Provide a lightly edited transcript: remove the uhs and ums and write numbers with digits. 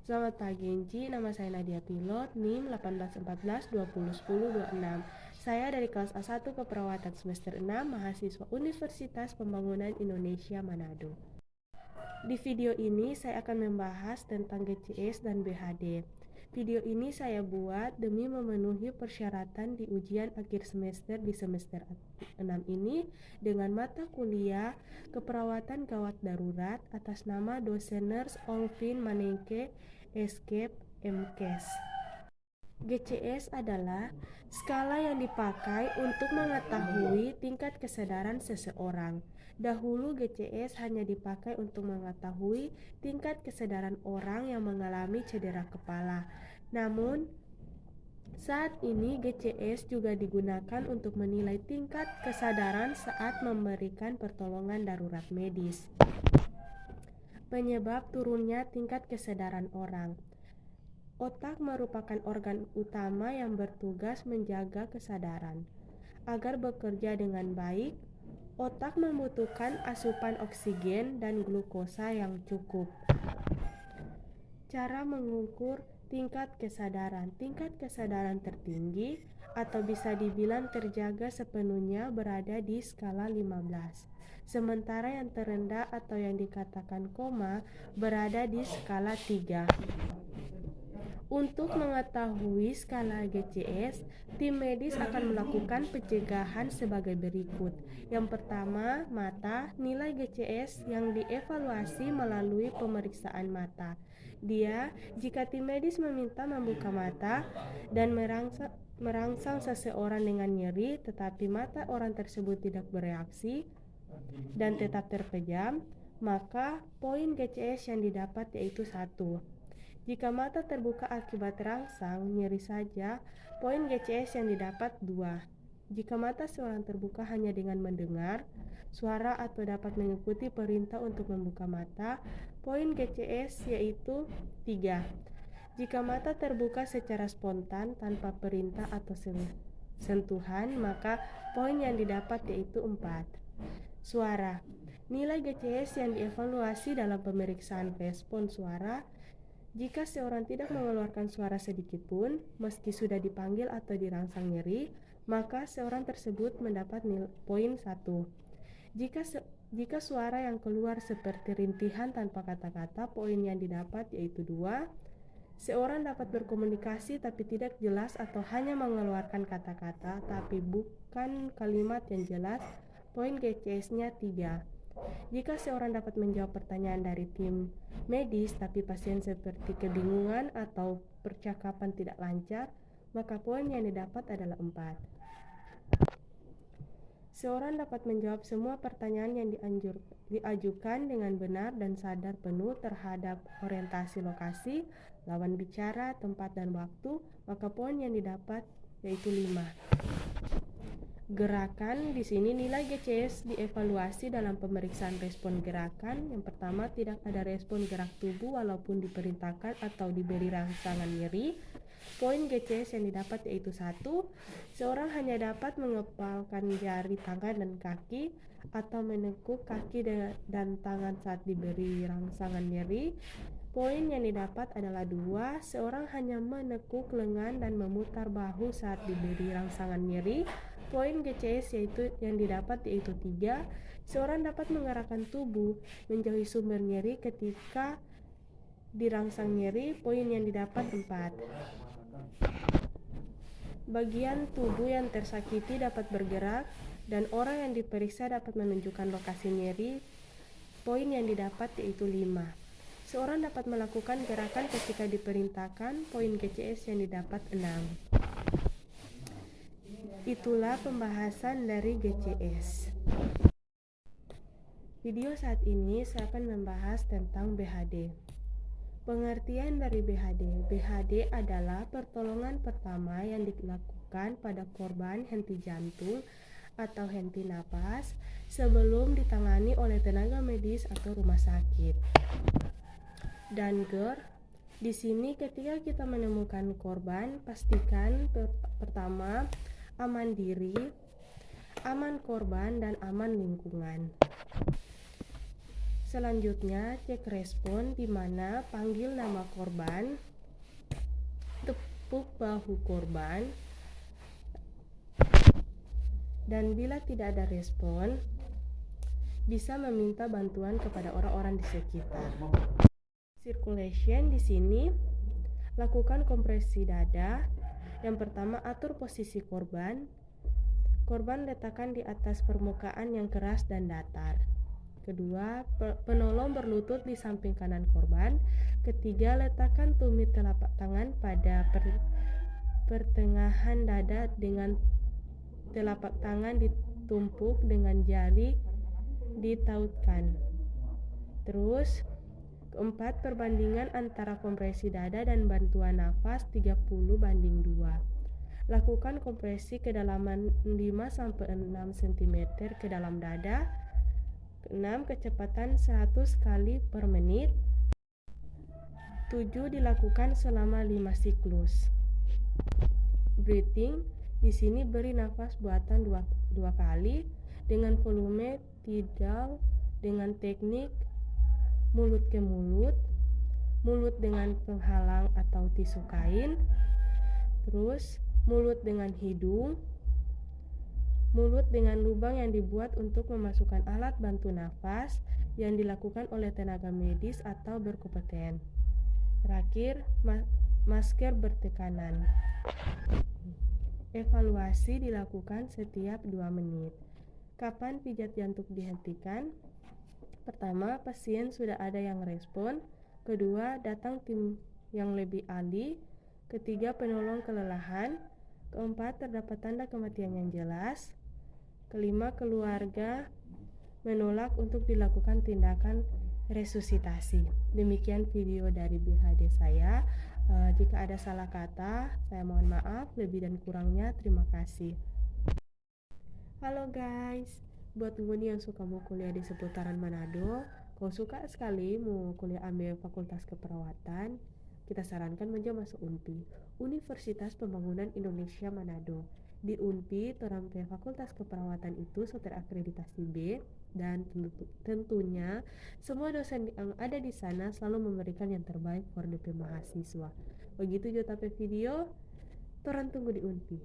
Selamat pagi Inci, nama saya Nadia Pilot, NIM 1814201026. Saya dari kelas A1 Keperawatan semester 6, mahasiswa Universitas Pembangunan Indonesia Manado. Di video ini saya akan membahas tentang GCS dan BHD. Video ini saya buat demi memenuhi persyaratan di ujian akhir semester di semester 6 ini dengan mata kuliah Keperawatan Gawat Darurat atas nama dosen Nurse Olvin Manengke Escape MKes. GCS adalah skala yang dipakai untuk mengetahui tingkat kesadaran seseorang. Dahulu GCS hanya dipakai untuk mengetahui tingkat kesadaran orang yang mengalami cedera kepala. Namun, saat ini GCS juga digunakan untuk menilai tingkat kesadaran saat memberikan pertolongan darurat medis. Penyebab turunnya tingkat kesadaran orang. Otak merupakan organ utama yang bertugas menjaga kesadaran. Agar bekerja dengan baik, otak membutuhkan asupan oksigen dan glukosa yang cukup. Cara mengukur tingkat kesadaran. Tingkat kesadaran tertinggi atau bisa dibilang terjaga sepenuhnya berada di skala 15. Sementara yang terendah atau yang dikatakan koma berada di skala 3. Untuk mengetahui skala GCS, tim medis akan melakukan pencegahan sebagai berikut. Yang pertama, mata. Nilai GCS yang dievaluasi melalui pemeriksaan mata. Jika tim medis meminta membuka mata dan merangsang seseorang dengan nyeri, tetapi mata orang tersebut tidak bereaksi dan tetap terpejam, maka poin GCS yang didapat yaitu 1. Jika mata terbuka akibat terangsang, nyeri saja, poin GCS yang didapat 2. Jika mata seorang terbuka hanya dengan mendengar suara atau dapat mengikuti perintah untuk membuka mata, poin GCS yaitu 3. Jika mata terbuka secara spontan tanpa perintah atau sentuhan, maka poin yang didapat yaitu 4. Suara. Nilai GCS yang dievaluasi dalam pemeriksaan respon suara. Jika seorang tidak mengeluarkan suara sedikit pun, meski sudah dipanggil atau dirangsang nyeri, maka seorang tersebut mendapat poin 1. Jika suara yang keluar seperti rintihan tanpa kata-kata, poin yang didapat yaitu 2. Seorang dapat berkomunikasi tapi tidak jelas atau hanya mengeluarkan kata-kata tapi bukan kalimat yang jelas, poin GCS-nya 3. Jika seorang dapat menjawab pertanyaan dari tim medis tapi pasien seperti kebingungan atau percakapan tidak lancar, maka poin yang didapat adalah 4. Seorang dapat menjawab semua pertanyaan yang diajukan dengan benar dan sadar penuh terhadap orientasi lokasi, lawan bicara, tempat dan waktu, maka poin yang didapat yaitu 5. Gerakan. Di sini nilai GCS dievaluasi dalam pemeriksaan respon gerakan. Yang pertama, tidak ada respon gerak tubuh walaupun diperintahkan atau diberi rangsangan nyeri. Poin GCS yang didapat yaitu 1. Seorang hanya dapat mengepalkan jari tangan dan kaki atau menekuk kaki dan tangan saat diberi rangsangan nyeri. Poin yang didapat adalah 2. Seorang hanya menekuk lengan dan memutar bahu saat diberi rangsangan nyeri. Poin GCS yang didapat yaitu 3. Seorang dapat mengarahkan tubuh menjauhi sumber nyeri ketika dirangsang nyeri. Poin yang didapat 4. Bagian tubuh yang tersakiti dapat bergerak dan orang yang diperiksa dapat menunjukkan lokasi nyeri. Poin yang didapat yaitu 5. Seorang dapat melakukan gerakan ketika diperintahkan. Poin GCS yang didapat 6. Itulah pembahasan dari GCS. Video saat ini saya akan membahas tentang BHD. Pengertian dari BHD. BHD adalah pertolongan pertama yang dilakukan pada korban henti jantung atau henti napas sebelum ditangani oleh tenaga medis atau rumah sakit. Dan GER. Di sini ketika kita menemukan korban, pastikan pertama aman diri, aman korban, dan aman lingkungan. Selanjutnya, cek respon di mana panggil nama korban, tepuk bahu korban, dan bila tidak ada respon, bisa meminta bantuan kepada orang-orang di sekitar. Circulation di sini, lakukan kompresi dada. Yang pertama, atur posisi korban. Korban letakkan di atas permukaan yang keras dan datar. Kedua, penolong berlutut di samping kanan korban. Ketiga, letakkan tumit telapak tangan pada pertengahan dada dengan telapak tangan ditumpuk dengan jari ditautkan. Terus, keempat, perbandingan antara kompresi dada dan bantuan nafas 30:2. Lakukan kompresi kedalaman 5-6 cm ke dalam dada. 6. Kecepatan 100 kali per menit. 7. Dilakukan selama 5 siklus. Breathing, di sini beri nafas buatan 2 kali dengan volume tidal dengan teknik mulut ke mulut, mulut dengan penghalang atau tisu kain, terus mulut dengan hidung, mulut dengan lubang yang dibuat untuk memasukkan alat bantu nafas yang dilakukan oleh tenaga medis atau berkompeten. Terakhir, masker bertekanan. Evaluasi dilakukan setiap 2 menit. Kapan pijat jantung dihentikan? Pertama, pasien sudah ada yang respon. Kedua, datang tim yang lebih ahli. Ketiga, penolong kelelahan. Keempat, terdapat tanda kematian yang jelas. Kelima, keluarga menolak untuk dilakukan tindakan resusitasi. Demikian video dari BHD saya. Jika ada salah kata, saya mohon maaf. Lebih dan kurangnya, terima kasih. Halo guys, buat uni yang suka mau kuliah di seputaran Manado, kalau suka sekali mau kuliah ambil Fakultas Keperawatan, kita sarankan aja masuk UNPI, Universitas Pembangunan Indonesia Manado. Di UNPI, terampai Fakultas Keperawatan itu terakreditasi B, dan tentunya semua dosen yang ada di sana selalu memberikan yang terbaik for DP mahasiswa. Begitu juga video, torang tunggu di UNPI.